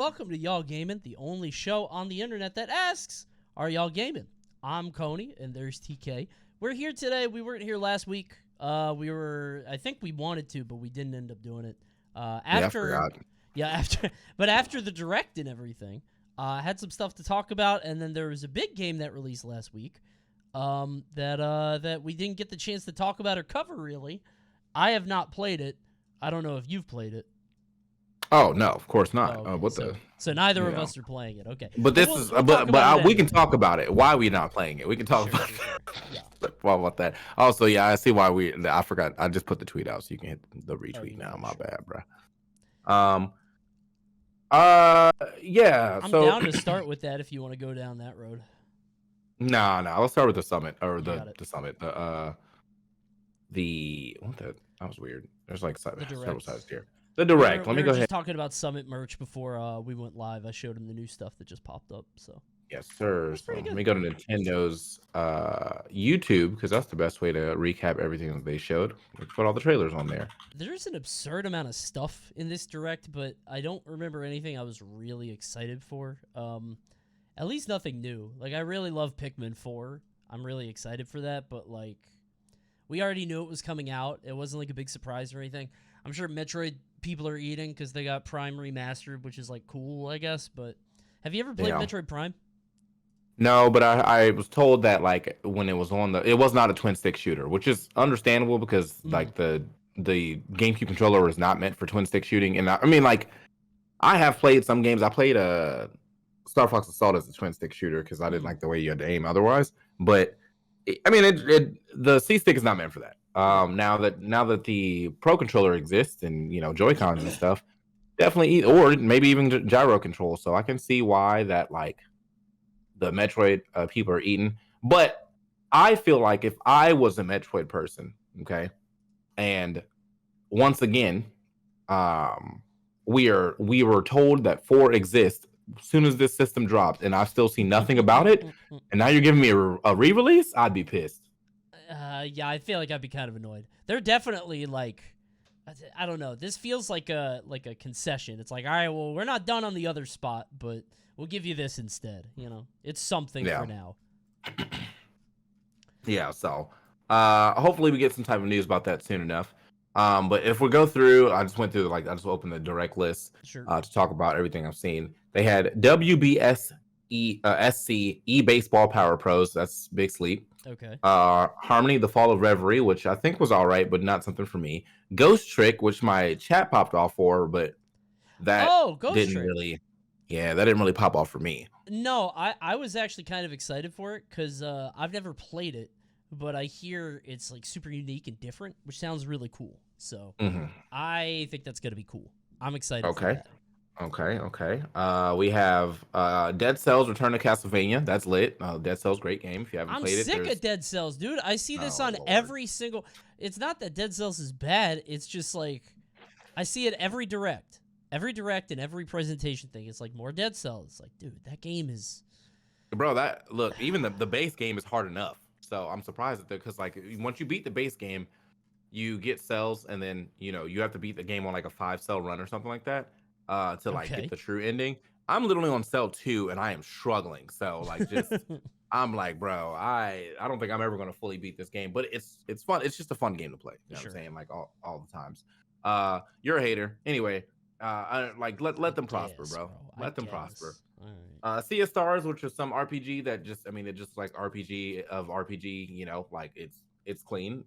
welcome to Y'all Gaming, the only show on the internet that asks, are y'all gaming? I'm Coney, and there's TK. We're here today. We weren't here last week. I think we wanted to, but we didn't end up doing it. After the direct and everything, I had some stuff to talk about, and then there was a big game that released last week that we didn't get the chance to talk about or cover, really. I have not played it. I don't know if you've played it. Oh no, of course not. Oh, okay. So neither of us are playing it. Okay. But this is we can talk about it. Why we not playing it? We can talk about it. Yeah. What about that? Also, yeah, I see why I forgot. I just put the tweet out, so you can hit the retweet now. My bad, bro. Yeah. I'm down to start with that if you want to go down that road. No. Let's start with the summit or the summit. That was weird. There's like several sides here. The direct. Let me go ahead. Just talking about Summit merch before we went live. I showed him the new stuff that just popped up. So yes, sir. So let me go to Nintendo's YouTube because that's the best way to recap everything that they showed. We put all the trailers on there. There's an absurd amount of stuff in this direct, but I don't remember anything I was really excited for. At least nothing new. Like I really love Pikmin 4. I'm really excited for that, but like we already knew it was coming out. It wasn't like a big surprise or anything. I'm sure Metroid people are eating because they got Prime Remastered, which is like cool, I guess. But have you ever played Metroid Prime? No, but I was told that like when it was it was not a twin stick shooter, which is understandable because like the GameCube controller is not meant for twin stick shooting. And I mean, like I have played some games. I played Star Fox Assault as a twin stick shooter because I didn't like the way you had to aim otherwise. But the C stick is not meant for that. Now that the Pro controller exists and Joy-Cons and stuff, definitely, or maybe even gyro control. So I can see why that like the Metroid people are eating. But I feel like if I was a Metroid person, okay, and once again, we were told that 4 exists as soon as this system dropped, and I still see nothing about it, and now you're giving me a re-release, I'd be pissed. Yeah, I feel like I'd be kind of annoyed. They're definitely like, I don't know. This feels like a concession. It's like, all right, well, we're not done on the other spot, but we'll give you this instead. It's something for now. Yeah. So, hopefully we get some type of news about that soon enough. But if we go through, I just opened the direct list to talk about everything I've seen. They had WBS SC eBaseball Power Pros. That's Big Sleep. Okay. Harmony, The Fall of Reverie, which I think was all right, but not something for me. Ghost Trick, which my chat popped off for, but that didn't really pop off for me. No, I was actually kind of excited for it because I've never played it, but I hear it's like super unique and different, which sounds really cool. So I think that's gonna be cool. I'm excited. For that. Okay. We have Dead Cells Return to Castlevania. That's lit. Dead Cells, great game. If you haven't played it, I'm sick of Dead Cells, dude. I see this on every single. It's not that Dead Cells is bad. It's just like I see it every direct and every presentation thing. It's like more Dead Cells. It's like, dude, that game is. Bro, even the base game is hard enough. So I'm surprised that because like once you beat the base game, you get cells, and then you have to beat the game on like a 5-cell run or something like that. To like get the true ending. I'm literally on cell 2 and I am struggling. So like just I'm like, bro, I don't think I'm ever gonna fully beat this game, but it's fun. It's just a fun game to play. You know what I'm saying? Like all the times. You're a hater. Anyway, let them prosper, bro. Let them prosper. Right. Sea of Stars, which is some RPG that it just like RPG of RPG, like it's clean.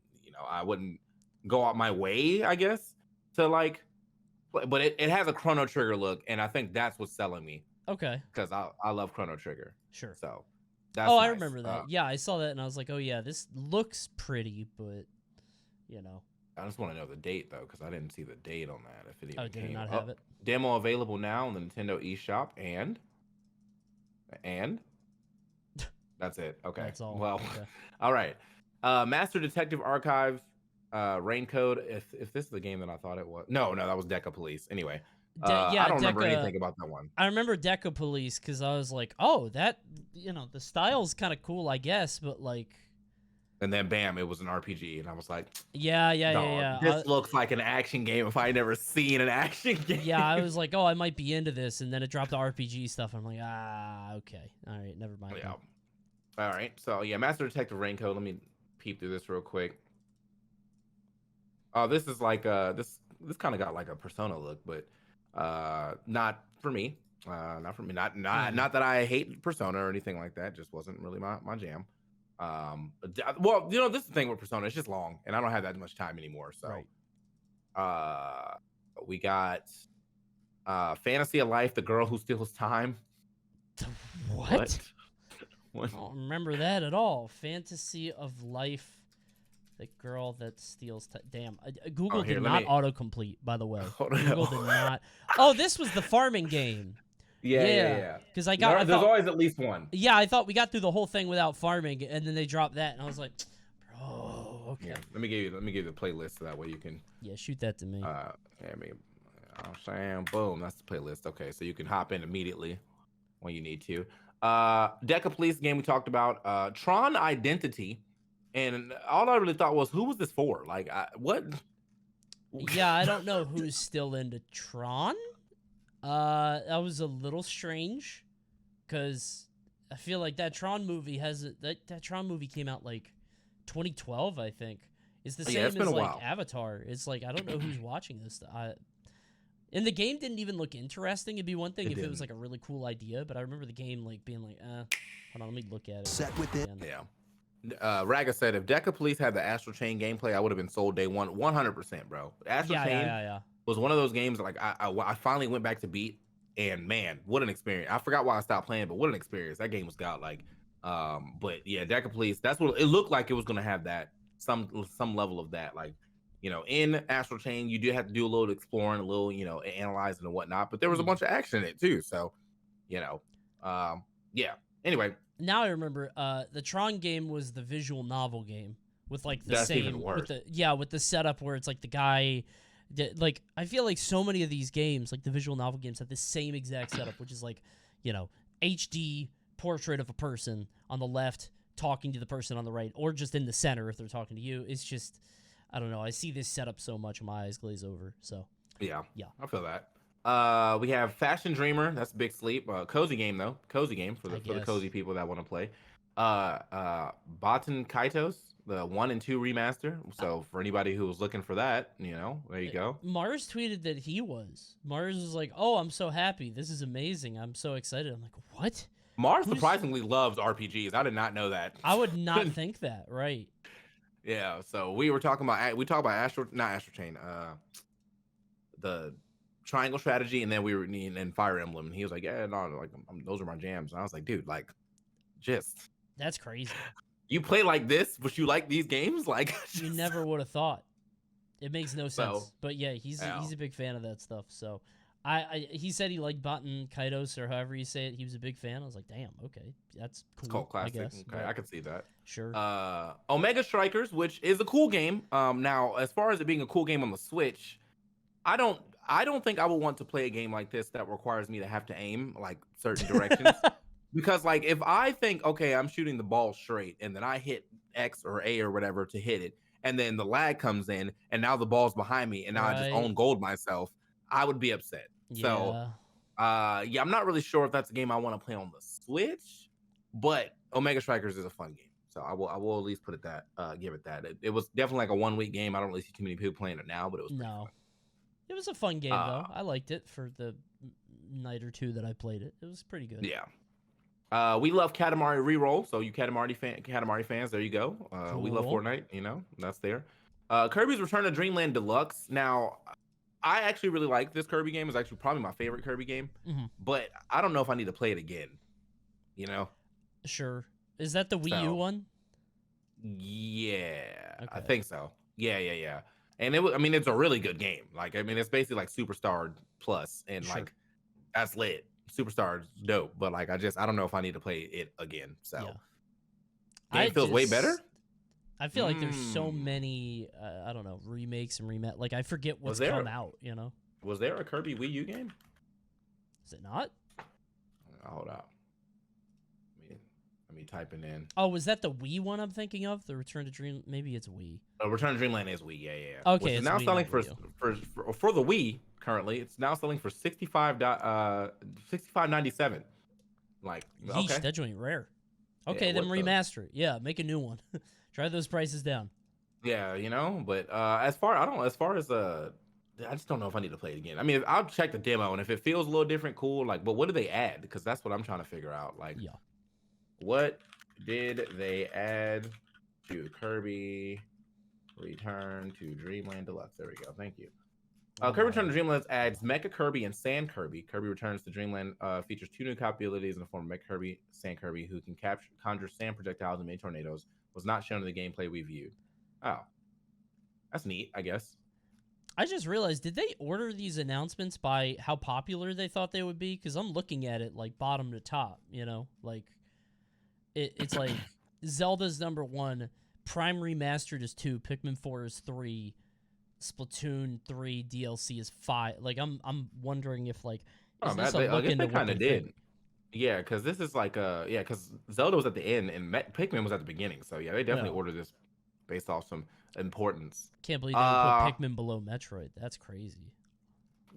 I wouldn't go out my way, I guess, to like. But it has a Chrono Trigger look, and I think that's what's selling me. Okay. Because I love Chrono Trigger. Sure. So that's nice. I remember that. Yeah, I saw that, and I was like, oh, yeah, this looks pretty, but, I just want to know the date, though, because I didn't see the date on that. If it even did it not have it? Demo available now on the Nintendo eShop, and that's it. Okay. That's all. Well, okay. All right. Master Detective Archive. Rain Code. If this is the game that I thought it was, no, that was Deca Police. Anyway, I don't remember anything about that one. I remember Deca Police because I was like, oh, that the style's kind of cool, I guess, but like, and then bam, it was an RPG, and I was like, Yeah, yeah, yeah, dog, yeah. this looks like an action game if I never seen an action game. Yeah, I was like, oh, I might be into this, and then it dropped the RPG stuff. I'm like, okay, all right, never mind. Yeah. All right. So yeah, Master Detective Raincoat. Let me peep through this real quick. Oh, this is like this kind of got like a Persona look, but not for me. Not for me. Not that I hate Persona or anything like that. Just wasn't really my jam. Well, this is the thing with Persona. It's just long, and I don't have that much time anymore. So, Right. We got Fantasy of Life, the girl who steals time. What? What? I don't remember that at all. Fantasy of Life, the girl that steals time. Damn. Google did not autocomplete, by the way. Google did not. Oh, this was the farming game. Yeah. Because I thought, there's always at least one. Yeah, I thought we got through the whole thing without farming, and then they dropped that, and I was like, bro, okay. Yeah, let me give you the playlist so that way you can. Yeah, shoot that to me. I'm saying, boom, that's the playlist. Okay, so you can hop in immediately when you need to. Deca Police game we talked about. Tron Identity, and all I really thought was, who was this for? Like, what? Yeah, I don't know who's still into Tron. That was a little strange, because I feel like that Tron movie that Tron movie came out like 2012, I think. It's the same as like Avatar. It's like, I don't know who's watching this. And the game didn't even look interesting. It'd be one thing if it was like a really cool idea, but I remember the game like being like, hold on, let me look at it. Set with it. Yeah. Raga said, if Deca Police had the Astral Chain gameplay, I would have been sold day one, 100%, bro. Astral Chain was one of those games that, like, I finally went back to beat, and man, what an experience. I forgot why I stopped playing, but what an experience. That game was godlike. But yeah, Deca Police, that's what it looked like. It was gonna have that some level of that, like, in Astral Chain, you do have to do a little exploring, a little, analyzing and whatnot, but there was a bunch of action in it too. So, yeah. Anyway. Now I remember, the Tron game was the visual novel game with like the That's same, even worse. with the setup where it's like the guy, like, I feel like so many of these games, like the visual novel games, have the same exact setup, which is like, HD portrait of a person on the left talking to the person on the right, or just in the center if they're talking to you. It's just, I don't know. I see this setup so much, my eyes glaze over. So yeah, I feel that. We have Fashion Dreamer. That's Big Sleep. Cozy game though. Cozy game for the cozy people that want to play. Baten Kaitos, the 1 and 2 remaster. So for anybody who was looking for that, there you go. Mars tweeted that he was. Mars was like, "Oh, I'm so happy. This is amazing. I'm so excited." I'm like, "What?" Mars surprisingly loves RPGs. I did not know that. I would not think that, right? Yeah, so we talked about not Astral Chain, the Triangle Strategy, and then we were in Fire Emblem, and he was like, "Yeah, no, like those are my jams." And I was like, "Dude, like, just that's crazy. You play like this, but you like these games, like you never would have thought. It makes no sense." But yeah, he's a big fan of that stuff. So he said he liked Baten Kaitos, or however you say it. He was a big fan. I was like, damn, okay, that's cool. It's called classic. I guess. Okay, I could see that. Sure. Omega Strikers, which is a cool game. Now, as far as it being a cool game on the Switch, I don't think I would want to play a game like this that requires me to have to aim like certain directions. Because like if I think, okay, I'm shooting the ball straight, and then I hit X or A or whatever to hit it, and then the lag comes in, and now the ball's behind me, and now I just own gold myself, I would be upset. Yeah. So, I'm not really sure if that's a game I want to play on the Switch, but Omega Strikers is a fun game, so I will at least put it that give it that. It was definitely like a 1 week game. I don't really see too many people playing it now, but it was fun. It was a fun game though. I liked it for the night or two that I played it. It was pretty good. Yeah. We love Katamari Reroll, so you Katamari fans, there you go. Cool. We love Fortnite, that's there. Kirby's Return to Dreamland Deluxe. Now, I actually really like this Kirby game. It's actually probably my favorite Kirby game, but I don't know if I need to play it again. Sure. Is that the Wii U one? Yeah, okay. I think so. Yeah. And it's a really good game. Like, it's basically like Superstar Plus, and like that's lit. Superstar's dope, but like I don't know if I need to play it again. So it feels way better. I feel like there's so many I don't know, remakes and remet. Like I forget what's come out, Was there a Kirby Wii U game? Is it not? Hold up. Let me type it in. Oh, was that the Wii one I'm thinking of? The Return to Dream? Maybe it's Wii. Return to Dreamland is Wii. Yeah. Okay, Which is it's now Wii, selling not for, Wii U. for the Wii currently. It's now selling for 65.97. Like, Yeesh, okay. that joint rare. Yeah, Okay, then what the- remaster it. Yeah, make a new one. Try those prices down. Yeah, but as far as I just don't know if I need to play it again. I mean, I'll check the demo, and if it feels a little different, cool. Like, but what did they add? Because that's what I'm trying to figure out. Like, Yeah. what did they add to Kirby Return to Dreamland Deluxe? There we go. Thank you. Kirby Return to Dreamland adds Mecha Kirby and Sand Kirby. Kirby Returns to Dreamland features 2 new abilities in the form of Mecha Kirby, Sand Kirby, who can conjure sand projectiles and mini tornadoes. Was not shown in the gameplay we viewed. Oh, that's neat, I guess. I just realized, did they order these announcements by how popular they thought they would be? Because I'm looking at it like bottom to top, like it's like Zelda's #1, Prime Remastered is 2, Pikmin 4 is 3, Splatoon 3 DLC is 5. Like I'm wondering if like is this a look into what they did? Think? Yeah, because this is like because Zelda was at the end and Pikmin was at the beginning. So yeah, they definitely ordered this based off some importance. Can't believe they would put Pikmin below Metroid. That's crazy.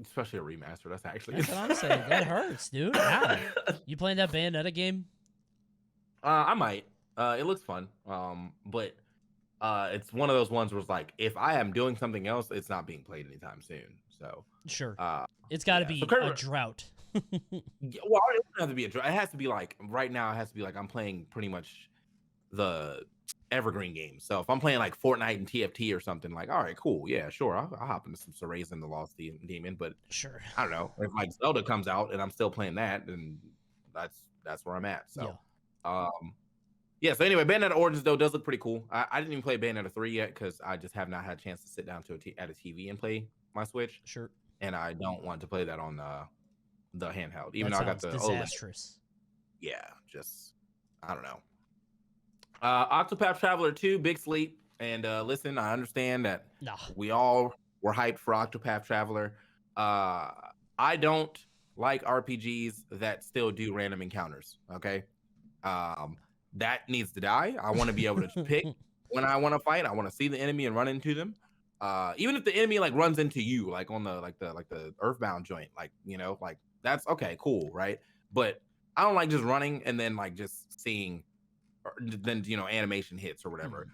Especially a remaster. That's actually that's what I'm saying. That hurts, dude. How? You playing that Bayonetta game? I might. It looks fun. But it's one of those ones where it's like if I am doing something else, it's not being played anytime soon. So sure. It's got to be a drought. Well, it doesn't have to be a drought. It has to be like right now. It has to be like I'm playing pretty much the evergreen games. So if I'm playing like Fortnite and TFT or something, like, all right, cool, yeah, sure, I'll hop into some Cereza and the Lost Demon. But sure, I don't know if like Zelda comes out and I'm still playing that, then that's where I'm at. So, yeah. So anyway, Bayonetta Origins though does look pretty cool. I didn't even play Bayonetta 3 yet because I just have not had a chance to sit down at a TV and play my Switch. Sure. And I don't want to play that on the handheld, even that though I got the disastrous. OLED. Yeah, just I don't know. Octopath Traveler 2, big sleep. And listen, I understand that we all were hyped for Octopath Traveler. I don't like RPGs that still do random encounters. Okay, that needs to die. I want to be able to pick when I want to fight. I want to see the enemy and run into them. Even if the enemy like runs into you, like on the Earthbound joint, like like that's okay, cool, right? But I don't like just running and then like just seeing. Then animation hits or whatever.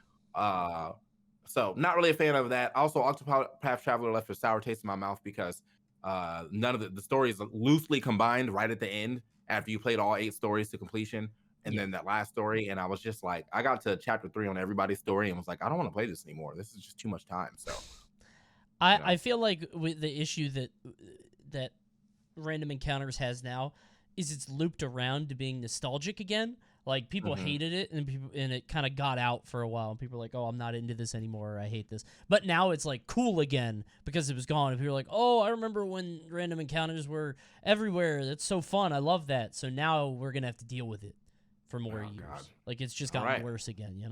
So not really a fan of that. Also, Octopath Traveler left a sour taste in my mouth because none of the stories loosely combined right at the end after you played all 8 stories to completion, and then that last story, and I was just like, I got to chapter 3 on everybody's story and was like, I don't want to play this anymore. This is just too much time. So I feel like with the issue that Random Encounters has now is it's looped around to being nostalgic again. Like people hated it, and it kind of got out for a while. And people were like, "Oh, I'm not into this anymore. I hate this." But now it's like cool again because it was gone. And people are like, "Oh, I remember when Random Encounters were everywhere. That's so fun. I love that." So now we're gonna have to deal with it for more years. God. Like it's just gotten worse again.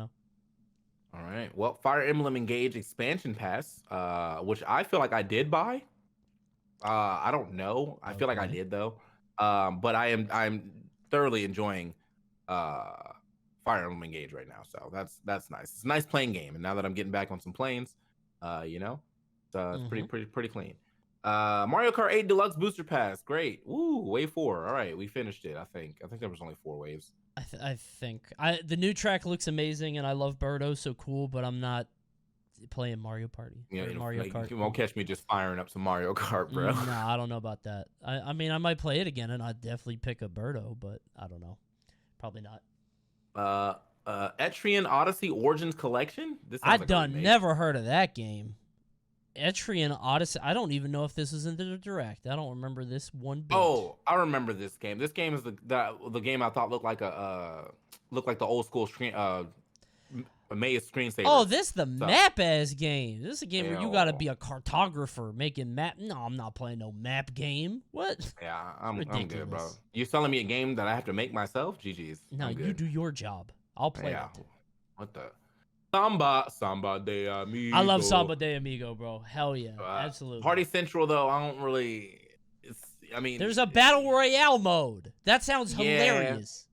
All right. Well, Fire Emblem Engage expansion pass, which I feel like I did buy. I don't know. I feel like I did though. But I'm thoroughly enjoying Fire Emblem Engage right now, so that's nice. It's a nice playing game, and now that I'm getting back on some planes, it's pretty clean. Mario Kart 8 Deluxe Booster Pass, great. Woo, wave 4. All right, we finished it. I think there was only 4 waves. I think the new track looks amazing, and I love Birdo, so cool. But I'm not playing Mario Party. Mario Kart. You won't catch me just firing up some Mario Kart, bro. Nah, I don't know about that. I mean, I might play it again, and I'd definitely pick a Birdo, but I don't know. Probably not. Etrian Odyssey Origins Collection. Never heard of that game. Etrian Odyssey. I don't even know if this is in the direct. I don't remember this one bit. Oh, I remember this game. This game is the game I thought looked like the old school screen maze screensaver. Oh, this the map ass game. This is a game where you gotta be a cartographer making map. No, I'm not playing no map game. What? Yeah, I'm good, bro. You selling me a game that I have to make myself? GG's. No, you do your job. I'll play it. What the? Samba de Amigo. I love Samba de Amigo, bro. Hell yeah, absolutely. Party Central though, I don't really. There's a battle royale mode. That sounds hilarious.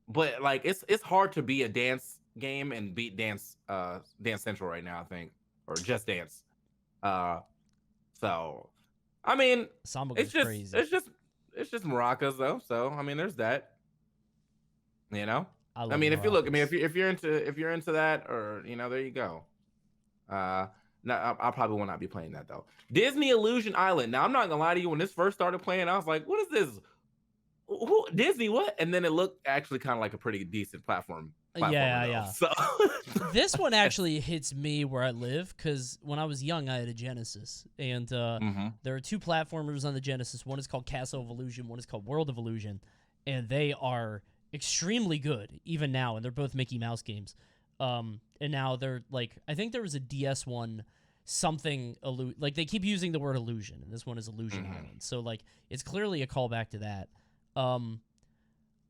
but like it's hard to be a dance game and beat Dance Central right now, I think, or Just Dance. Uh, so I mean, Samba it's goes just crazy. it's just it's just maracas though. So I mean, there's that. You know, I I love mean, if you look, I mean, maracas. if you're into that, or there you go. Uh, no, I probably will not be playing that though. Disney Illusion Island. Now I'm not gonna lie to you. When this first started playing, I was like, "What is this? Who Disney? What?" And then it looked actually kind of like a pretty decent platformer Yeah, though. yeah. So This one actually hits me where I live because when I was young, I had a Genesis, and hmm there are two platformers on the Genesis. One is called Castle of Illusion, one is called World of Illusion, and they are extremely good even now, and they're both Mickey Mouse games. And now they're like, I think there was a DS one, like they keep using the word illusion, and this one is Illusion hmm Island. So like, it's clearly a callback to that. Um,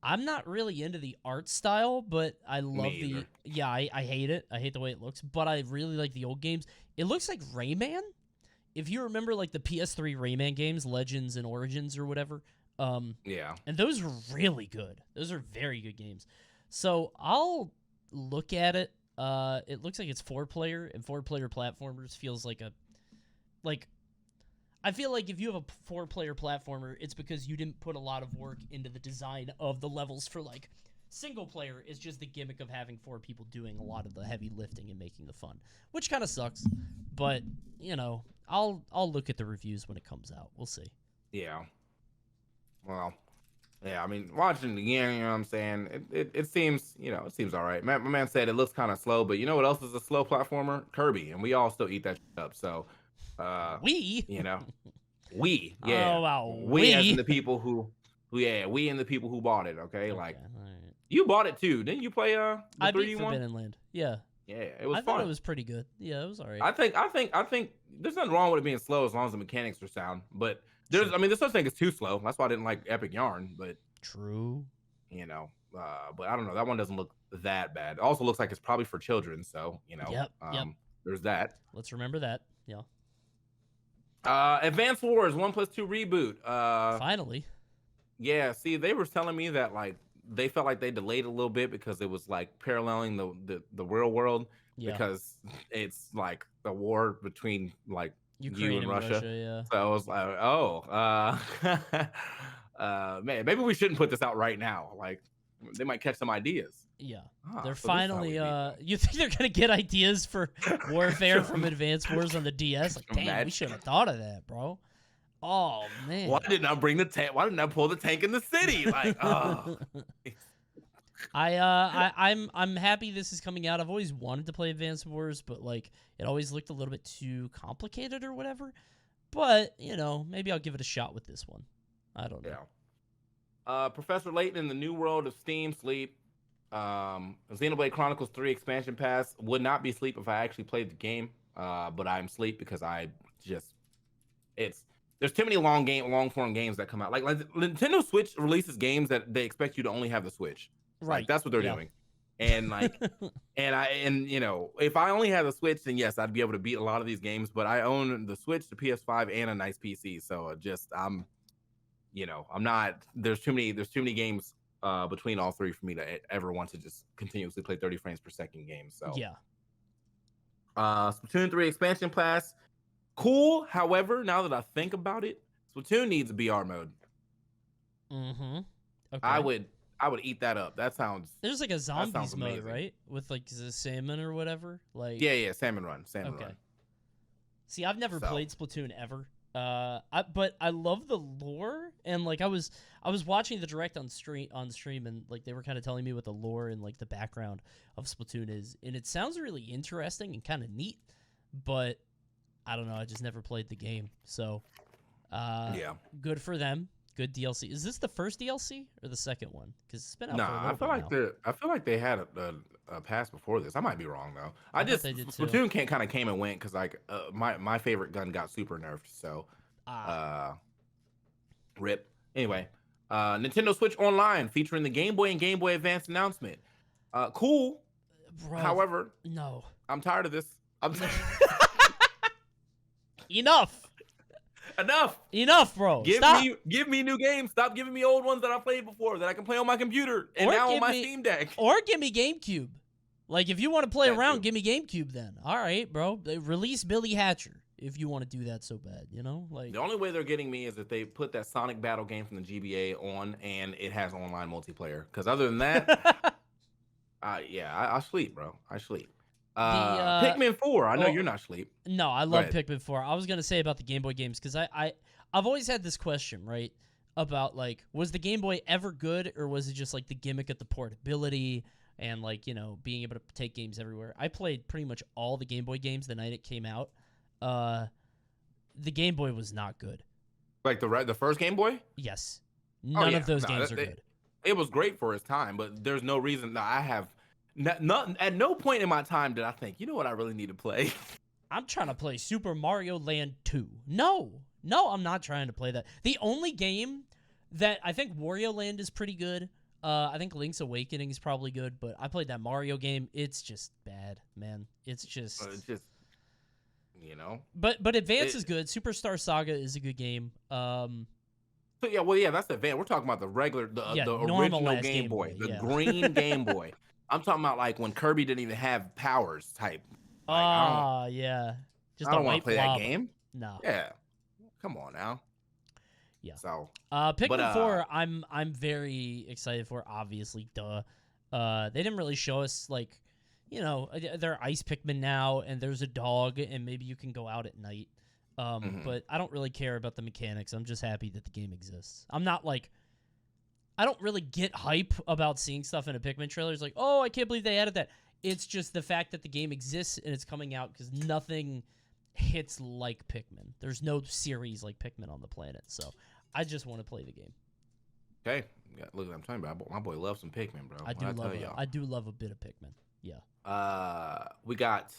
I'm not really into the art style, but I Me love the. either. Yeah, I hate it. I hate the way it looks, but I really like the old games. It looks like Rayman. If you remember, like the PS3 Rayman games, Legends and Origins or whatever, Yeah. and those were really good. Those are very good games. So I'll look at it. It looks like it's 4-player, and 4-player platformers feels like I feel like if you have a 4-player platformer, it's because you didn't put a lot of work into the design of the levels. For like single player, it's just the gimmick of having 4 people doing a lot of the heavy lifting and making the fun, which kind of sucks. But I'll look at the reviews when it comes out. We'll see. Yeah. Well, yeah. I mean, watching it again, you know what I'm saying? It seems, it seems all right. My man said it looks kind of slow, but you know what else is a slow platformer? Kirby, and we all still eat that shit up. So, uh, We. you know, we, yeah, Oh wow, we as in we. the people yeah, we and the people who bought it. Okay, Okay, like all right. you bought it too, didn't you? Play the I beat 3D one? Forbidden Land. Yeah, Yeah, it was I thought it fun. was pretty good. Yeah, it was all right. I think there's nothing wrong with it being slow as long as the mechanics are sound. But Sure. there's such thing as too slow. That's why I didn't like Epic Yarn. But True. but I don't know. That one doesn't look that bad. It also looks like it's probably for children. So Yep. Yep. there's that. Let's remember that. Yeah. Advance Wars 1+2 reboot. Finally. Yeah. See, they were telling me that like they felt like they delayed a little bit because it was like paralleling the real world Yeah. because it's like the war between like you Ukraine and and Russia. Russia. Yeah. So I was like, oh, man, maybe we shouldn't put this out right now. Like, they might catch some ideas. Yeah. Ah, They're so this is how we finally. beat You think they're gonna get ideas for warfare them. from Advance Wars on the DS? Like, damn, we Imagine. should have thought of that, bro. Oh man. Why didn't I bring the tank? Why didn't I pull the tank in the city? Like, oh, I'm happy this is coming out. I've always wanted to play Advance Wars, but like it always looked a little bit too complicated or whatever. But maybe I'll give it a shot with this one. I don't know. yeah. Professor Layton in the New World of Steam Sleep. Xenoblade Chronicles 3 expansion pass would not be sleep if I actually played the game. But I'm sleep because I just there's too many long form games that come out. Like Nintendo Switch releases games that they expect you to only have the Switch. Like Right. that's what they're Yeah. doing. And like and if I only had the Switch, then yes, I'd be able to beat a lot of these games. But I own the Switch, the PS5, and a nice PC. So I'm not. There's too many games between all three for me to ever want to just continuously play 30 frames per second games. So Yeah. Splatoon 3 expansion pass, cool. However, now that I think about it, Splatoon needs a BR mode. Mm-hmm. Okay. I would eat that up. That sounds. There's like a zombies mode, amazing. right? With like the salmon or whatever. Like Yeah, Salmon Run. Okay. See, I've never So. played Splatoon ever. But I love the lore, and like I was watching the direct on stream, and like they were kind of telling me what the lore and like the background of Splatoon is, and it sounds really interesting and kind of neat. But I don't know, I just never played the game, so Yeah. good for them. Good DLC. Is this the first DLC or the second one? Because it's been out for a Nah, little bit now. I feel like they had a pass before this. I might be wrong though. I thought they did too. Splatoon kind of came and went because like my favorite gun got super nerfed. So rip. Anyway, Nintendo Switch Online featuring the Game Boy and Game Boy Advance announcement. Cool. Bro, However, no. I'm tired of this. Enough. Enough, bro. Stop. give me new games. Stop giving me old ones that I played before that I can play on my computer and now on my Steam Deck. Or give me GameCube. Like, if you want to play That around, too. give me GameCube then. All right, bro. They release Billy Hatcher if you want to do that so bad, you know? Like, The only way they're getting me is if they put that Sonic Battle game from the GBA on and it has online multiplayer. Because other than that, I sleep, bro. I sleep. Pikmin 4. I know you're not sleep. No, I love Pikmin 4. I was going to say about the Game Boy games because I've always had this question, right? About, like, was the Game Boy ever good or was it just, like, the gimmick of the portability and, like, you know, being able to take games everywhere? I played pretty much all the Game Boy games the night it came out. The Game Boy was not good. Like the first Game Boy? Yes. None of those games are good. It was great for its time, but there's no reason that I have... at no point in my time did I think, you know what I really need to play? I'm trying to play Super Mario Land 2. No, I'm not trying to play that. The only game that I think Wario Land is pretty good. I think Link's Awakening is probably good, but I played that Mario game. It's just bad, man. It's just, you know. But Advance is good. Superstar Saga is a good game. So that's Advance. We're talking about the regular, the original Game Boy, the green Game Boy. I'm talking about like when Kirby didn't even have powers type. Like, yeah. Just I don't want to play that game. No. Yeah. Come on now. Yeah. So Pikmin 4, I'm very excited for. Obviously, duh. They didn't really show us, like, you know, there are ice Pikmin now, and there's a dog, and maybe you can go out at night. But I don't really care about the mechanics. I'm just happy that the game exists. I'm not like, I don't really get hype about seeing stuff in a Pikmin trailer. It's like, oh, I can't believe they added that. It's just the fact that the game exists and it's coming out because nothing hits like Pikmin. There's no series like Pikmin on the planet, so I just want to play the game. Okay, look, I'm talking about my boy loves some Pikmin, bro. I do love a bit of Pikmin. Yeah. We got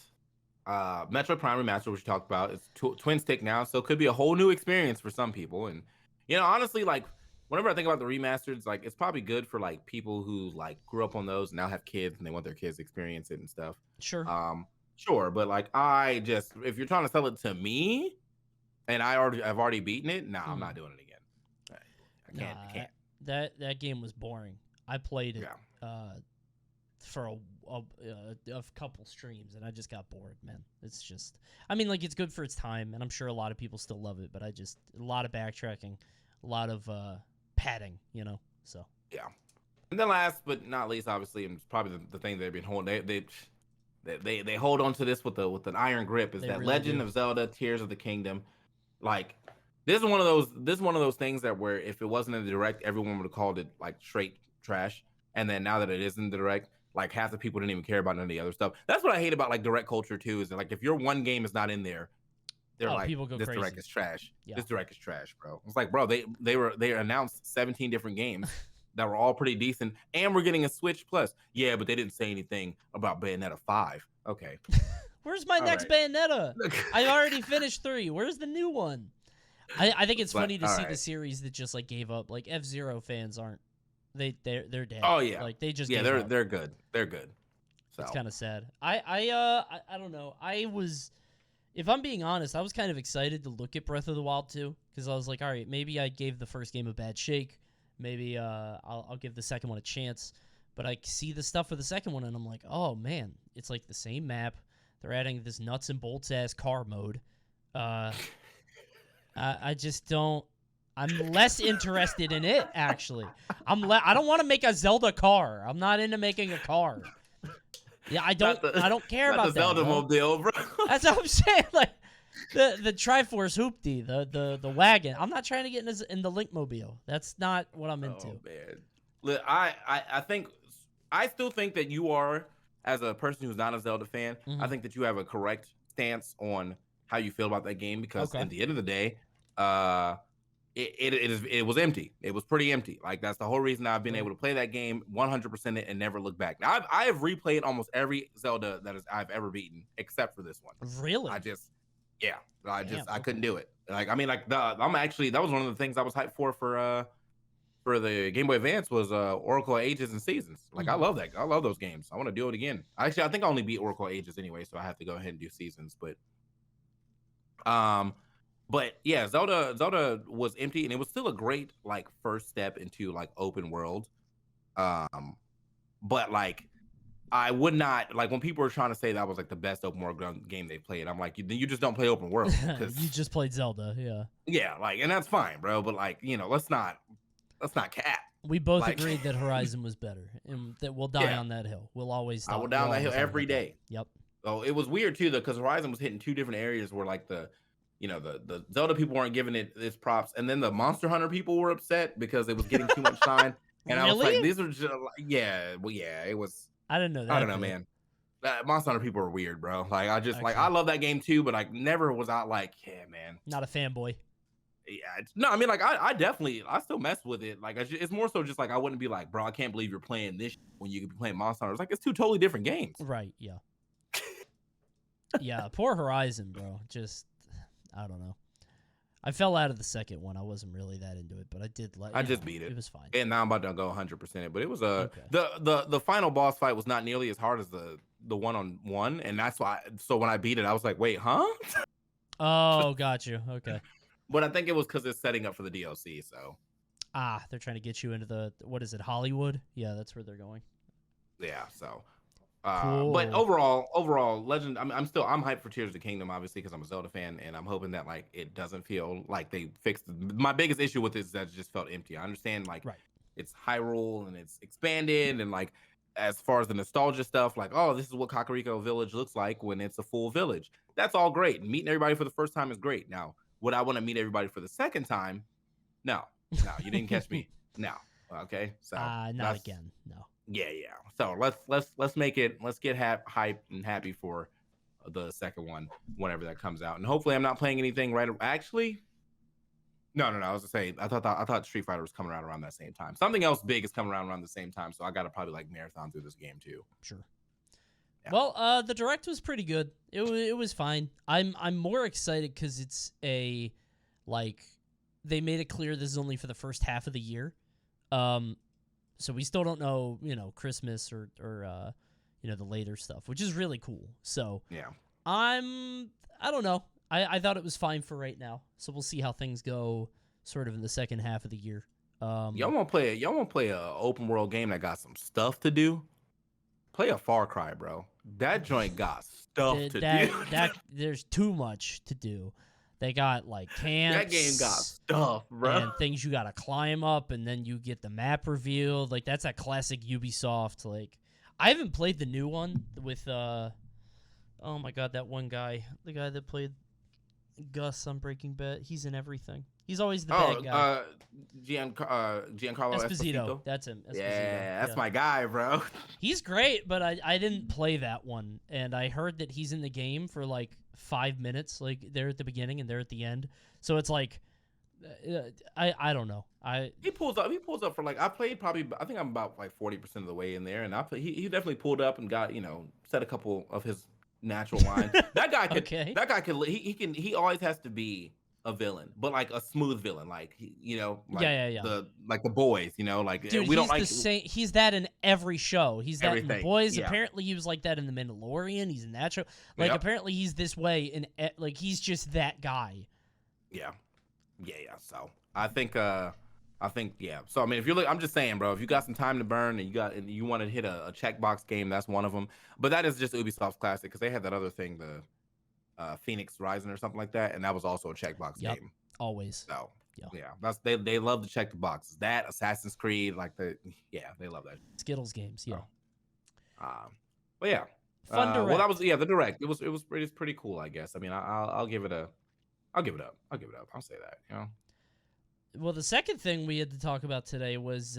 Metroid Prime Remastered, which we talked about. It's twin stick now, so it could be a whole new experience for some people. And you know, honestly, like whenever I think about the remasters, like it's probably good for like people who like grew up on those and now have kids and they want their kids to experience it and stuff. Sure. Sure, but like if you're trying to sell it to me, and I've already beaten it, I'm not doing it again. I can't. That game was boring. I played it for a couple streams and I just got bored, man. It's just, I mean, like, it's good for its time and I'm sure a lot of people still love it, but a lot of backtracking, a lot of padding, you know. So yeah. And then last but not least, obviously, and it's probably the thing they've been holding. They hold on to this with an iron grip. Is that really Legend of Zelda: Tears of the Kingdom? Like this is one of those things that where if it wasn't in the direct, everyone would have called it like straight trash. And then now that it is in the direct, like half the people didn't even care about any of the other stuff. That's what I hate about like direct culture too. Is that like if your one game is not in there, they're like, people go this crazy. direct is trash. Yeah. This direct is trash, bro. It's like, bro, they announced 17 different games that were all pretty decent, and we're getting a Switch Plus. Yeah, but they didn't say anything about Bayonetta 5. Okay. Where's my next Bayonetta? I already finished 3. Where's the new one? I think it's funny to see the series that just like gave up. Like F-Zero fans aren't. They're dead. Oh yeah. Like they just they're good. They're good. So. It's kind of sad. I don't know. If I'm being honest, I was kind of excited to look at Breath of the Wild 2 because I was like, all right, maybe I gave the first game a bad shake. Maybe I'll give the second one a chance. But I see the stuff for the second one, and I'm like, oh, man, it's like the same map. They're adding this nuts and bolts ass car mode. I just don't. I'm less interested in it, actually. I don't want to make a Zelda car. I'm not into making a car. Yeah, I don't care about the Zelda mobile, bro. That's what I'm saying. Like the Triforce Hoopty, the wagon. I'm not trying to get in the Link mobile. That's not what I'm into. Oh man, look, I still think that you are, as a person who's not a Zelda fan, I think that you have a correct stance on how you feel about that game because at the end of the day, it was empty. It was pretty empty. Like that's the whole reason I've been able to play that game 100% and never look back. Now I have replayed almost every Zelda I've ever beaten except for this one. Really? I couldn't do it. Like I mean, like that was one of the things I was hyped for the Game Boy Advance was Oracle Ages and Seasons. Like I love that. I love those games. I want to do it again. Actually, I think I only beat Oracle Ages anyway, so I have to go ahead and do Seasons. But But yeah, Zelda was empty, and it was still a great like first step into like open world. Um, but like I would not like when people were trying to say that was like the best open world game they played. I'm like, you just don't play open world because You just played Zelda, yeah. yeah, like, and that's fine, bro. But like, let's not cap. We both Like, agreed that Horizon was better, and that we'll die yeah, on that hill. We'll always I die. will down We'll that hill always die every about that. day. Yep. Oh, it was weird too, though, because Horizon was hitting two different areas where like the Zelda people weren't giving it its props, and then the Monster Hunter people were upset because it was getting too much shine. And I was Really? like, these are just yeah, well, yeah, it was. I didn't know that. I don't know, bit. man. Monster Hunter people are weird, bro. Like I just like Okay. I love that game too, but like never was I like, yeah, man. Not a fanboy. Yeah, no, I mean like I definitely I still mess with it. Like it's more so just like I wouldn't be like, bro, I can't believe you're playing this when you could be playing Monster Hunter. It's like it's two totally different games. Right, yeah. Yeah, poor Horizon, bro. Just, I don't know. I fell out of the second one. I wasn't really that into it, but I did. I just beat it. It was fine. And now I'm about to go 100%. But it was Okay. the final boss fight was not nearly as hard as the one-on-one, and that's why. So when I beat it, I was like, wait, huh? Oh, got you. Okay. But I think it was because it's setting up for the DLC. So Ah, they're trying to get you into the, what is it, Hollywood? Yeah, that's where they're going. yeah, so. Cool. But overall, Legend. I'm hyped for Tears of the Kingdom, obviously, because I'm a Zelda fan, and I'm hoping that like it doesn't feel like they fixed. My biggest issue with this is that it just felt empty. I understand like Right. it's Hyrule and it's expanded, and like as far as the nostalgia stuff, like oh, this is what Kakariko Village looks like when it's a full village. That's all great. Meeting everybody for the first time is great. Now, would I want to meet everybody for the second time? No, you didn't catch me. No, okay, so Not again. No. yeah. So let's make it. Let's get hype and happy for the second one whenever that comes out, and hopefully I'm not playing anything right. Actually, no. I was gonna say I thought Street Fighter was coming around that same time. Something else big is coming around the same time, so I gotta probably like marathon through this game too. Sure. Yeah. Well, the direct was pretty good. It was fine. I'm more excited because it's a, like, they made it clear this is only for the first half of the year. So we still don't know, Christmas or the later stuff, which is really cool. So yeah, I don't know. I thought it was fine for right now. So we'll see how things go sort of in the second half of the year. y'all want to play a open world game that got some stuff to do? Play a Far Cry, bro. That joint got stuff to do. There's too much to do. They got like camps. That game got stuff, bro. And things you gotta climb up, and then you get the map revealed. Like that's a classic Ubisoft. Like I haven't played the new one with oh my god, that one guy, the guy that played Gus on Breaking Bad. He's in everything. He's always the bad guy. Giancarlo Esposito. That's him. Esposito. Yeah, that's my guy, bro. He's great, but I didn't play that one, and I heard that he's in the game for like 5 minutes, like they're at the beginning and they're at the end. So it's like, I don't know. He pulls up for like I played probably I think I'm about like 40% of the way in there, and he definitely pulled up and got said a couple of his natural lines. That guy could Okay. he always has to be a villain, but like a smooth villain, like like the boys, like dude, we don't like the same. He's that in every show. He's that in the boys. Yeah. Apparently, he was like that in the Mandalorian. He's in that show. Like apparently, he's this way in like he's just that guy. Yeah. So I think yeah. So I mean, if you're I'm just saying, bro, if you got some time to burn and you want to hit a checkbox game, that's one of them. But that is just Ubisoft's classic because they had that other thing, the Phoenix Rising or something like that, and that was also a checkbox game. Always. So yeah, that's they love to check the boxes. That Assassin's Creed, like they love that. Skittles games, yeah. But yeah, fun direct. Well, that was the direct. It was pretty cool, I guess. I mean, I'll give it up. I'll say that. Well, the second thing we had to talk about today was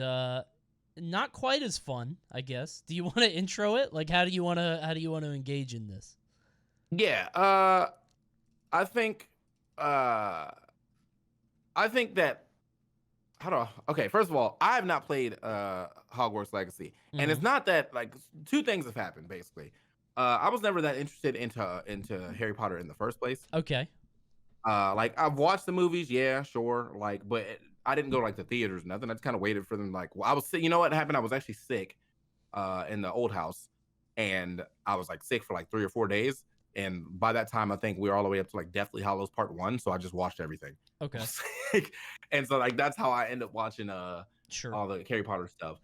not quite as fun, I guess. Do you want to intro it? Like, how do you want to engage in this? Yeah, I think that okay, first of all, I have not played Hogwarts Legacy, and it's not that like two things have happened basically. I was never that interested into Harry Potter in the first place. Okay. Like I've watched the movies, yeah, sure, like, but I didn't go to like the theaters, nothing. I just kind of waited for them. Like, well, I was sick. You know what happened? I was actually sick, in the old house, and I was like sick for like 3 or 4 days. And by that time, I think we were all the way up to like Deathly Hallows Part 1. So I just watched everything. Okay. And so like that's how I end up watching Sure. all the Harry Potter stuff.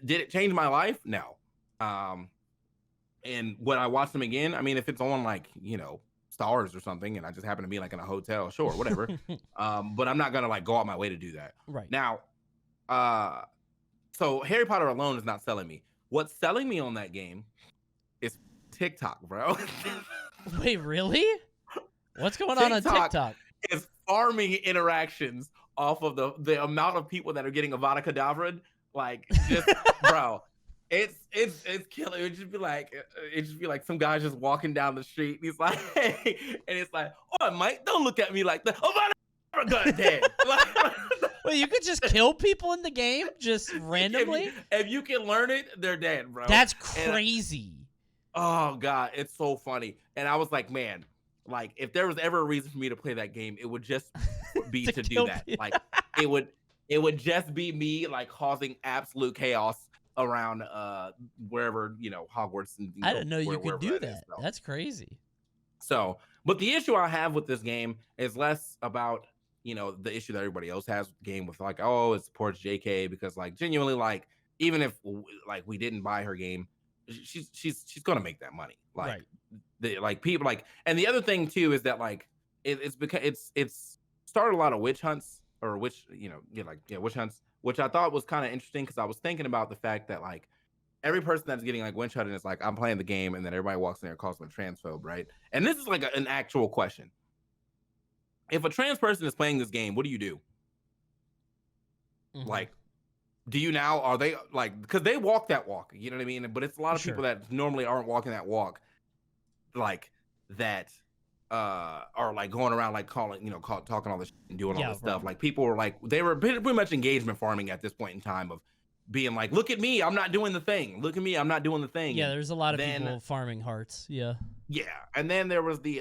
Did it change my life? No. And when I watch them again, I mean, if it's on like, Stars or something, and I just happen to be like in a hotel, sure, whatever. But I'm not gonna like go out my way to do that. Right. Now, so Harry Potter alone is not selling me. What's selling me on that game is TikTok, bro. Wait, really? What's going on TikTok? Is farming interactions off of the amount of people that are getting Avada Kedavra. Like, just bro, it's killing. It just be like some guy just walking down the street. And he's like, hey, and it's like, oh, Mike, don't look at me like that. Avada Kedavra, dead. Well, you could just kill people in the game just randomly. If you can learn it, they're dead, bro. That's crazy. Oh god, it's so funny. And I was like, man, like if there was ever a reason for me to play that game, it would just be to do that. Like it would just be me like causing absolute chaos around wherever, Hogwarts and I didn't know you could do that. That's crazy. So, but the issue I have with this game is less about, the issue that everybody else has with the game with like, oh, it supports JK, because like genuinely, like even if like we didn't buy her game, she's gonna make that money. Like people like, and the other thing too is that like it's because it's started a lot of witch hunts or witch hunts, which I thought was kind of interesting, because I was thinking about the fact that like every person that's getting like witch hunted is like, I'm playing the game, and then everybody walks in there and calls them a transphobe, right? And this is like an actual question. If a trans person is playing this game, what do you do? Mm-hmm. Like, do you now, are they like, because they walk that walk, you know what I mean? But it's a lot of people that normally aren't walking that walk, like that are like going around like calling, talking all this shit and doing all this stuff. Like people were like, they were pretty much engagement farming at this point in time, of being like, look at me, I'm not doing the thing. Look at me, I'm not doing the thing. Yeah, there's a lot of people farming hearts. Yeah. Yeah. And then there was the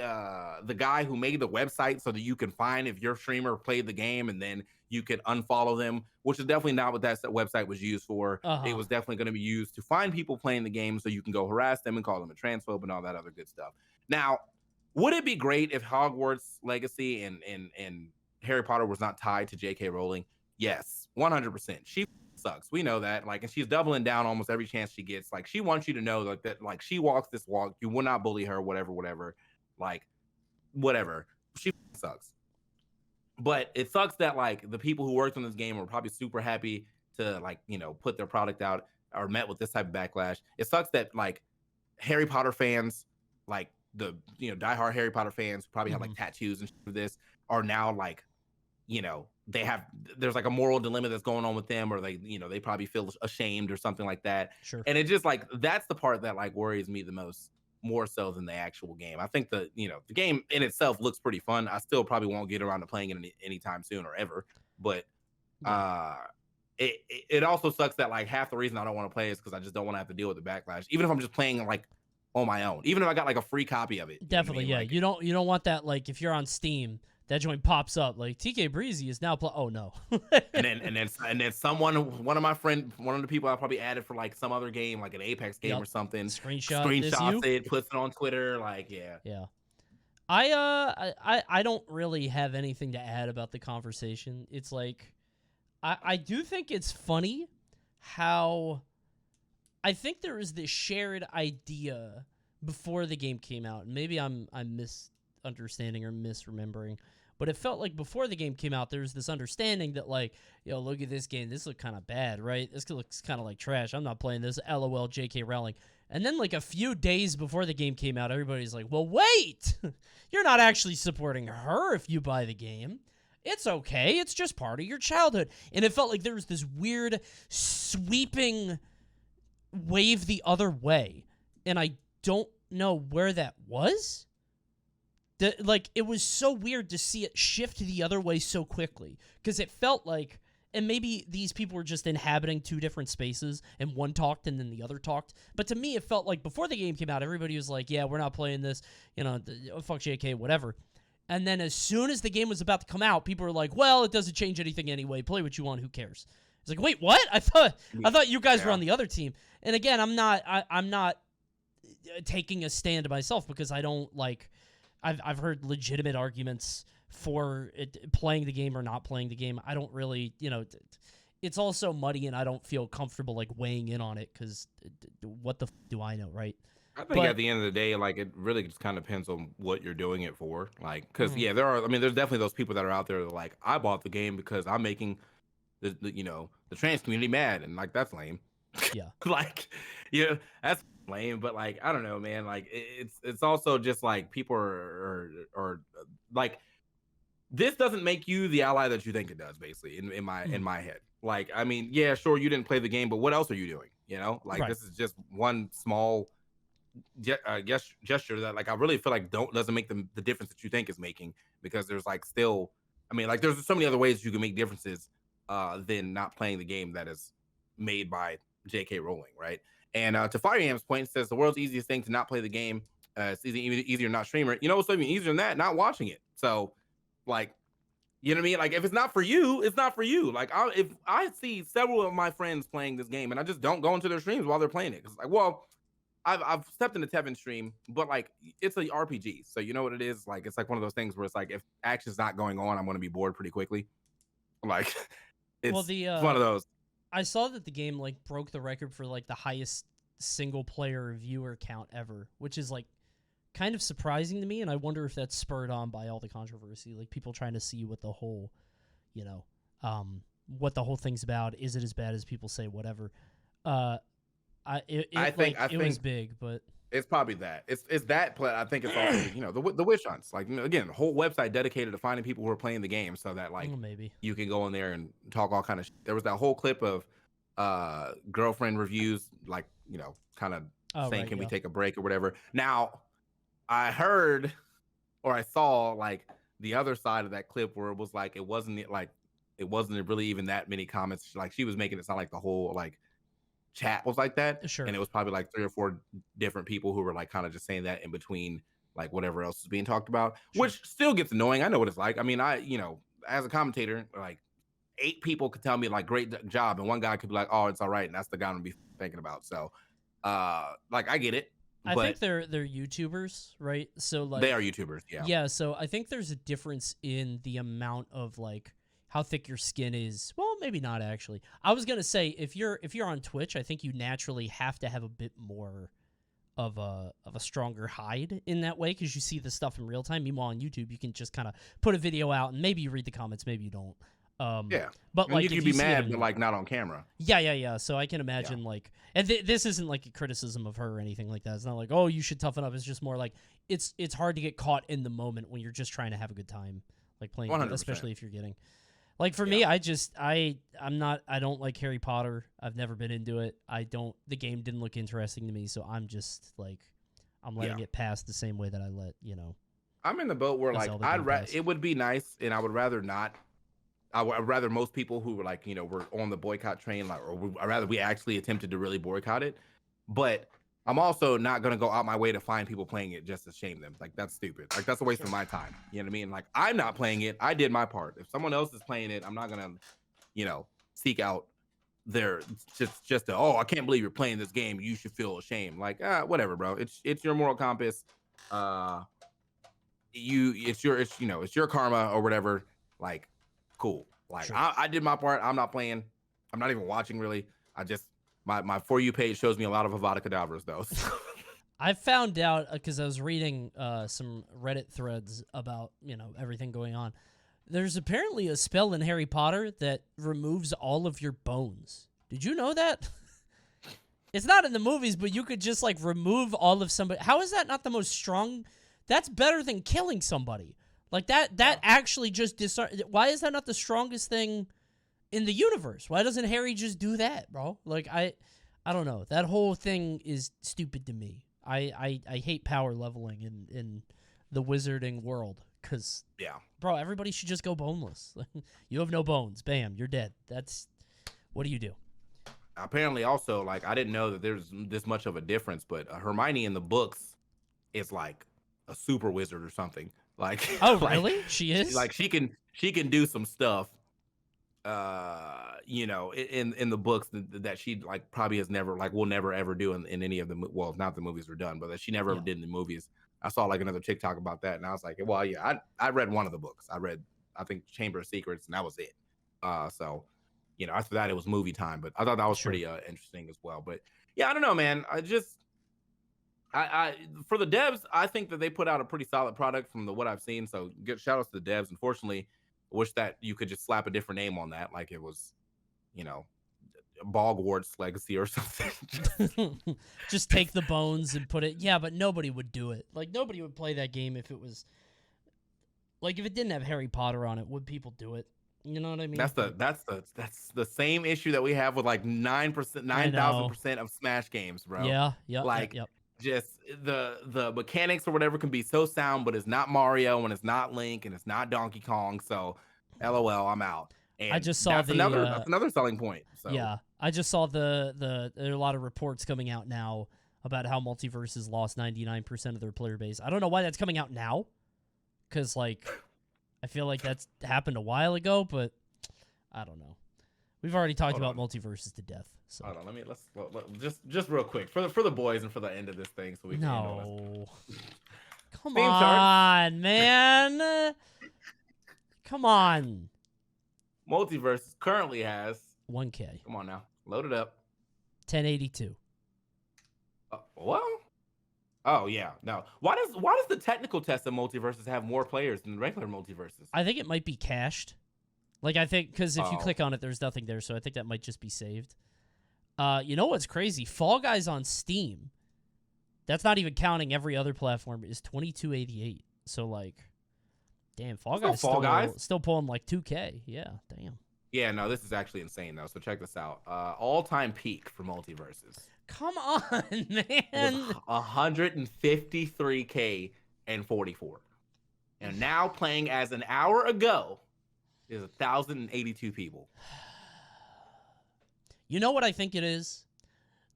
guy who made the website so that you can find if your streamer played the game, and then you could unfollow them, which is definitely not what that website was used for. It was definitely going to be used to find people playing the game so you can go harass them and call them a transphobe and all that other good stuff. Now, would it be great if Hogwarts Legacy and Harry Potter was not tied to J.K. Rowling? Yes, 100%. She sucks. We know that. Like, and she's doubling down almost every chance she gets. Like, she wants you to know like that. Like, she walks this walk. You will not bully her. Whatever. Like, whatever. She sucks. But it sucks that like the people who worked on this game were probably super happy to like put their product out, or met with this type of backlash. It sucks that like Harry Potter fans, like the diehard Harry Potter fans who probably have like tattoos and shit of this, are now like there's like a moral dilemma that's going on with them, or they probably feel ashamed or something like that. Sure. And it just like, that's the part that like worries me the most, more so than the actual game. I think the game in itself looks pretty fun. I still probably won't get around to playing it anytime soon or ever, but it also sucks that like half the reason I don't want to play is because I just don't want to have to deal with the backlash, even if I'm just playing like on my own, even if I got like a free copy of it. Definitely. Yeah. Like, you don't want that. Like if you're on Steam, that joint pops up like TKbreezy is now oh no. and then someone, one of the people I probably added for like some other game, like an Apex game or something, screenshots it, puts it on Twitter. Like, yeah. I don't really have anything to add about the conversation. It's like, I do think it's funny how I think there is this shared idea before the game came out, and maybe I'm misunderstanding or misremembering, but it felt like before the game came out, there was this understanding that like, look at this game, this looks kind of bad, right? This looks kind of like trash. I'm not playing this. LOL, J.K. Rowling. And then like a few days before the game came out, everybody's like, well, wait, you're not actually supporting her if you buy the game. It's okay. It's just part of your childhood. And it felt like there was this weird sweeping wave the other way. And I don't know where that was. Like, it was so weird to see it shift the other way so quickly, because it felt like, and maybe these people were just inhabiting two different spaces, and one talked and then the other talked, but to me it felt like before the game came out, everybody was like, yeah, we're not playing this, fuck JK, whatever. And then as soon as the game was about to come out, people were like, well, it doesn't change anything anyway, play what you want, who cares? It's like, wait, what? I thought you guys were on the other team. And again, I'm not taking a stand myself because I don't like. I've heard legitimate arguments for playing the game or not playing the game. I don't really, it's all so muddy, and I don't feel comfortable like weighing in on it because what the do I know, right? I think But at the end of the day, like it really just kind of depends on what you're doing it for. Like, because mhm, yeah, there are. I mean, there's definitely those people that are out there that are like, I bought the game because I'm making the trans community mad, and like that's lame. yeah, Like, yeah, that's lame. But like, I don't know, man. Like, it's also just like people are like this doesn't make you the ally that you think it does. Basically, in mhm, my head. Like, I mean, yeah, sure, you didn't play the game, but what else are you doing? Like right. this is just one small gesture that like I really feel like don't doesn't make the difference that you think is making because there's like still I mean like there's so many other ways you can make differences than not playing the game that is made by J.K. Rowling, right? And to Fireham's point, it says the world's easiest thing to not play the game. It's easier not stream it. You know what's even easier than that? Not watching it. So like you know what I mean? Like if it's not for you, it's not for you. Like if I see several of my friends playing this game and I just don't go into their streams while they're playing it, because like, well, I've stepped into Tevin's stream, but like it's a RPG, so you know what it is. Like it's like one of those things where it's like if action's not going on, I'm going to be bored pretty quickly. Like Well, it's one of those. I saw that the game like broke the record for like the highest single player viewer count ever, which is like kind of surprising to me, and I wonder if that's spurred on by all the controversy, like people trying to see what the whole, you know, what the whole thing's about. Is it as bad as people say? Whatever. Uh, I think it was big, but it's probably that. It's that, but I think it's also the witch hunts. Like again, the whole website dedicated to finding people who are playing the game, so that like maybe. you can go in there and talk all kind of. There was that whole clip of girlfriend reviews, like kind of Oh saying, right, "Can we yeah, take a break or whatever?" Now, I heard or I saw like the other side of that clip where it was like it wasn't really even that many comments. Like she was making it sound like the whole like chat was like that, sure, and it was probably like 3 or 4 different people who were like kind of just saying that in between like whatever else is being talked about, sure. which still gets annoying. I know what it's like. I mean, as a commentator, like 8 people could tell me like great job, and one guy could be like, oh, it's all right, and that's the guy I'm gonna be thinking about. So, like I get it, I think but they're YouTubers, right? So they like, are YouTubers, yeah. yeah. So I think there's a difference in the amount of like how thick your skin is. Well, maybe not actually. I was gonna say if you're on Twitch, I think you naturally have to have a bit more of a stronger hide in that way because you see the stuff in real time. Meanwhile, on YouTube, you can just kind of put a video out and maybe you read the comments, maybe you don't. Yeah, But and like you if could you be see it mad, on, but like not on camera. yeah. So I can Yeah, imagine like, and this isn't like a criticism of her or anything like that. It's not like, oh, you should toughen up. It's just more like it's hard to get caught in the moment when you're just trying to have a good time, like playing, 100%. especially if you're getting. Like for Yeah, me, I'm not, I don't like Harry Potter. I've never been into it. The game didn't look interesting to me, so I'm just like, I'm yeah. letting it pass the same way that I let I'm in the boat where a like Zelda game pass. it would be nice, and I would rather not. I'd rather most people who were like, were on the boycott train, like, I'd rather we actually attempted to really boycott it. But I'm also not gonna go out my way to find people playing it just to shame them. Like that's stupid. Like that's a waste of Sure. my time. You know what I mean? Like I'm not playing it. I did my part. If someone else is playing it, I'm not gonna, seek out their oh, I can't believe you're playing this game. You should feel ashamed. Like whatever, bro. It's your moral compass. Uh, it's your karma or whatever. Like cool. Like Sure. I did my part. I'm not playing. I'm not even watching really. I just my For You page shows me a lot of Avada Kedavras though. So. I found out because I was reading some Reddit threads about everything going on. There's apparently a spell in Harry Potter that removes all of your bones. Did you know that? It's not in the movies, but you could just like remove all of somebody. How is that not the most strong? That's better than killing somebody. Like that Yeah. actually just why is that not the strongest thing in the universe? Why doesn't Harry just do that, bro? Like I don't know. That whole thing is stupid to me. I hate power leveling in the wizarding world cuz Yeah. bro, everybody should just go boneless. You have no bones. Bam, you're dead. That's what do you do? Apparently, also like I didn't know that there's this much of a difference, but Hermione in the books is like a super wizard or something. Like Oh, like really? She is? she can do some stuff in the books that she like probably has never like will never ever do in any of the well, not the movies were done, but that she never ever Yeah, did in the movies. I saw like another TikTok about that, and I was like, well, yeah, I read one of the books. I think Chamber of Secrets, and that was it. So after that it was movie time, but I thought that was sure. pretty interesting as well. But yeah, I don't know, man. I for the devs, I think that they put out a pretty solid product from what I've seen. So good shout outs to the devs. Unfortunately, I wish that you could just slap a different name on that, like it was, you know, Hogwarts Legacy or something. Just take the bones and put it. Yeah, but nobody would do it. Like nobody would play that game if it was like if it didn't have Harry Potter on it. Would people do it? You know what I mean? That's the same issue that we have with like 9%, I know. 9,000% of Smash games, bro. Yeah. Yep. Yep. Like Yep. just the mechanics or whatever can be so sound, but it's not Mario and it's not Link and it's not Donkey Kong. So, LOL, I'm out. I And just saw the. that's another selling point. So Yeah, I just saw there are a lot of reports coming out now about how Multiverses lost 99% of their player base. I don't know why that's coming out now, because like I feel like that's happened a while ago, but I don't know. We've already talked hold about on. Multiverses to death. So Hold on, just real quick for the boys and for the end of this thing, so we can handle no, this. come Theme charts. on, man, come on. Multiverse currently has 1K, come on now, load it up. 1082. Well, oh yeah, no. Why does the technical test of multiverses have more players than regular multiverses? I think it might be cached. Like I think because if you Oh. click on it, there's nothing there, so I think that might just be saved. You know what's crazy? Fall Guys on Steam. That's not even counting every other platform. Is 2288. So like, damn, Fall Still Guys Fall Guys? still pulling like 2K. Yeah, damn. Yeah, no, this is actually insane though. So check this out. All-time peak for multiverses Come on, was man. 153K and 44. And now playing as an hour ago is 1,082 people. You know what I think it is?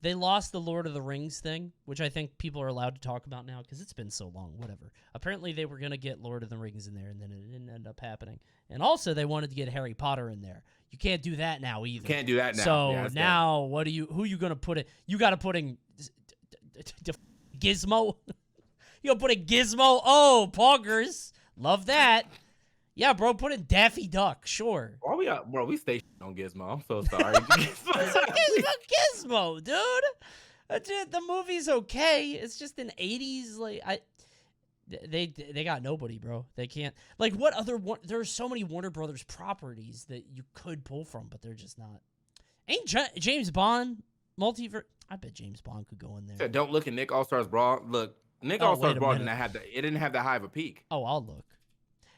They lost the Lord of the Rings thing, which I think people are allowed to talk about now because it's been so long. Whatever. Apparently, they were going to get Lord of the Rings in there, and then it didn't end up happening. And also, they wanted to get Harry Potter in there. You can't do that now either. Can't do that now. So Yeah, that's now, who are you going to put it? You got to put in Gizmo. You gonna put in Gizmo? Oh, poggers. Love that. Yeah, bro, put in Daffy Duck. Sure. Why we got, bro? We stationed on Gizmo. I'm so sorry. Gizmo, dude. The movie's okay. It's just in 80s. Like they got nobody, bro. They can't. Like what other? There are so many Warner Brothers properties that you could pull from, but they're just not. Ain't James Bond multiverse? I bet James Bond could go in there. Don't look at Nick All Stars Brawl. Look, Nick All Stars Brawl didn't have that high of a peak. Oh, I'll look.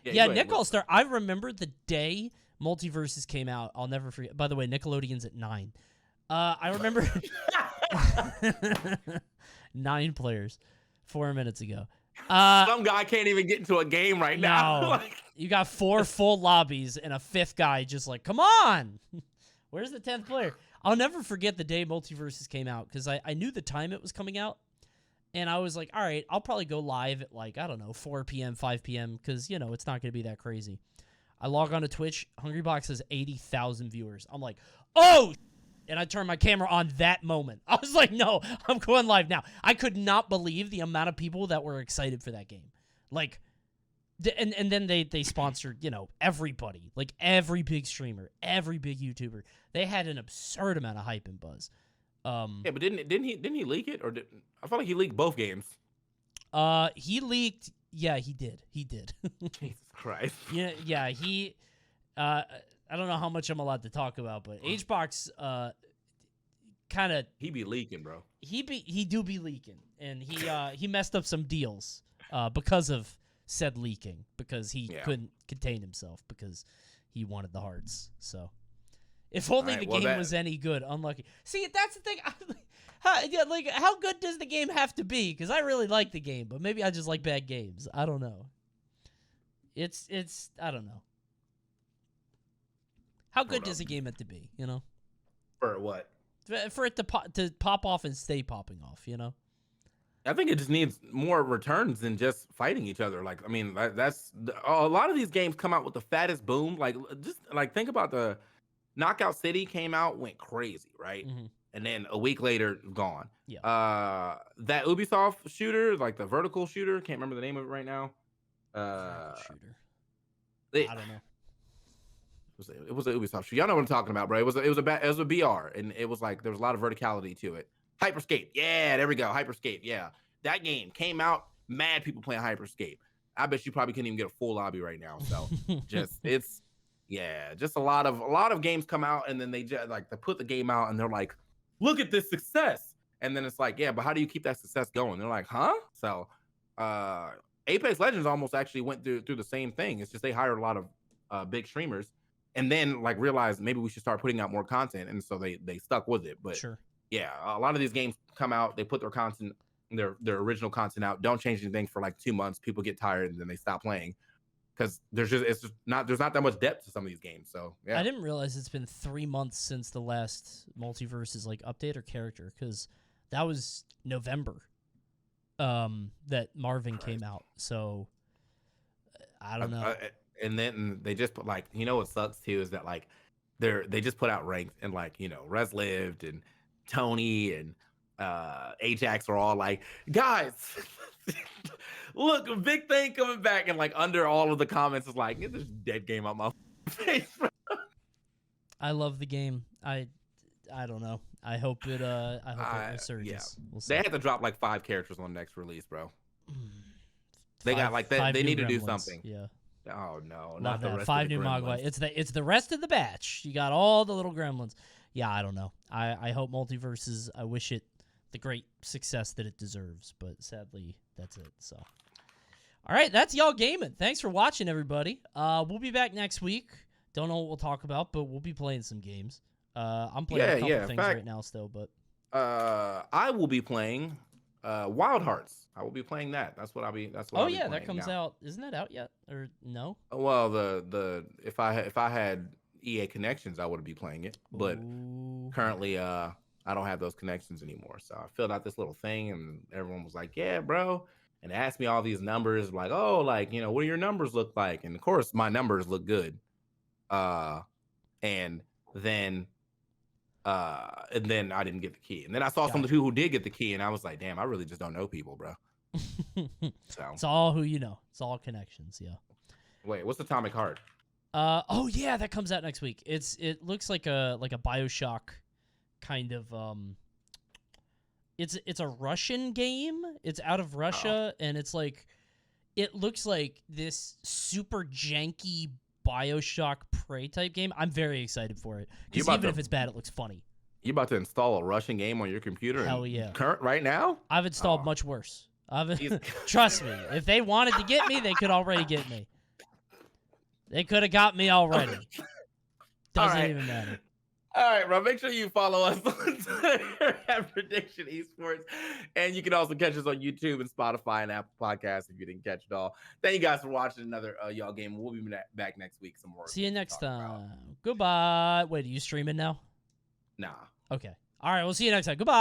Yeah, Yeah, go ahead, Nick All-Star. I remember the day Multiverses came out. I'll never forget. By the way, Nickelodeon's at 9. I remember 9 players 4 minutes ago. Some guy can't even get into a game right now. No, you got 4 full lobbies and a 5th guy just like, come on. Where's the 10th player? I'll never forget the day Multiverses came out because I knew the time it was coming out. And I was like, all right, I'll probably go live at like, I don't know, 4 p.m., 5 p.m. because, it's not going to be that crazy. I log on to Twitch. Hungrybox has 80,000 viewers. I'm like, oh, and I turned my camera on that moment. I was like, no, I'm going live now. I could not believe the amount of people that were excited for that game. Like, and then they sponsored, everybody. Like every big streamer, every big YouTuber. They had an absurd amount of hype and buzz. Yeah, but didn't he leak it, or I felt like he leaked both games? He leaked. Yeah, he did. Jesus Christ. Yeah. He. I don't know how much I'm allowed to talk about, but HBox, kind of. He be leaking, bro. He do be leaking, and he messed up some deals, because of said leaking, because he couldn't contain himself because he wanted the hearts. So. If only the game was any good. Unlucky. See, that's the thing. How good does the game have to be? Because I really like the game, but maybe I just like bad games. I don't know. It's I don't know. How good does a game have to be? For what? For it to pop off and stay popping off. I think it just needs more returns than just fighting each other. Like, I mean, that's a lot of these games come out with the fattest boom. Like, just like think about Knockout City came out, went crazy, right? Mhm. And then a week later, gone. Yeah. That Ubisoft shooter, like the vertical shooter, can't remember the name of it right now. Vertical shooter. It, I don't know. it was a Ubisoft shooter. Y'all know what I'm talking about, bro. It was a BR, and it was like there was a lot of verticality to it. Hyperscape, yeah, there we go. Hyperscape, yeah. That game came out, mad people playing Hyperscape. I bet you probably couldn't even get a full lobby right now. So just just a lot of games come out and then they just like they put the game out and they're like, look at this success. And then it's like, yeah, but how do you keep that success going? They're like, huh? So Apex Legends almost actually went through the same thing. It's just they hired a lot of big streamers and then like realized maybe we should start putting out more content. And so they stuck with it. But Sure. yeah, a lot of these games come out, they put their content, their original content out, don't change anything for like 2 months. People get tired and then they stop playing because there's not that much depth to some of these games. So yeah, I didn't realize it's been 3 months since the last Multiverses like update or character, because that was November. That Marvin came out. So I don't know. And then they just put like, what sucks too is that like they just put out ranked and like Res Lived and Tony and Ajax are all like, guys, look, a big thing coming back, and like under all of the comments is like, get this dead game out my face. I love the game. I don't know. I hope it resurges. Yeah. We'll see. They had to drop like 5 characters on the next release, bro. They Five- got like five they new need to do gremlins. something. Yeah. Oh no, Love not the that. rest 5 of the new gremlins. Mogwai. It's the rest of the batch. You got all the little gremlins. Yeah, I don't know. I hope Multiverses, I wish it the great success that it deserves, but sadly that's it. So all right, that's y'all gaming. Thanks for watching, everybody. We'll be back next week. Don't know what we'll talk about, but we'll be playing some games. I'm playing a couple things right now still, but I will be playing Wild Hearts. I will be playing that. That's what I'll be. That's what. oh I'll be yeah, that playing comes now. out. Isn't that out yet or no? Well, the if I had EA connections, I would be playing it. But Ooh. currently, I don't have those connections anymore. So I filled out this little thing, and everyone was like, "Yeah, bro," and asked me all these numbers, like, "Oh, like what do your numbers look like?" And of course, my numbers look good. And then I didn't get the key. And then I saw some of the people who did get the key, and I was like, damn, I really just don't know people, bro. So It's all who you know. It's all connections. Yeah. wait, what's Atomic Heart? Oh yeah, that comes out next week. It looks like a BioShock kind of it's a Russian game. It's out of Russia and it's like it looks like this super janky BioShock Prey type game. I'm very excited for it because even if it's bad, it looks funny. You about to install a Russian game on your computer? Hell yeah! Current right now? I've installed much worse. Trust me. If they wanted to get me, they could already get me. They could have got me already. Doesn't even matter. All right, bro. Make sure you follow us on Twitter at Prediction Esports. And you can also catch us on YouTube and Spotify and Apple Podcasts if you didn't catch it all. Thank you guys for watching another Y'all Game. We'll be back next week. Some more. See you next time. Goodbye. Wait, are you streaming now? Nah. Okay. All right. We'll see you next time. Goodbye.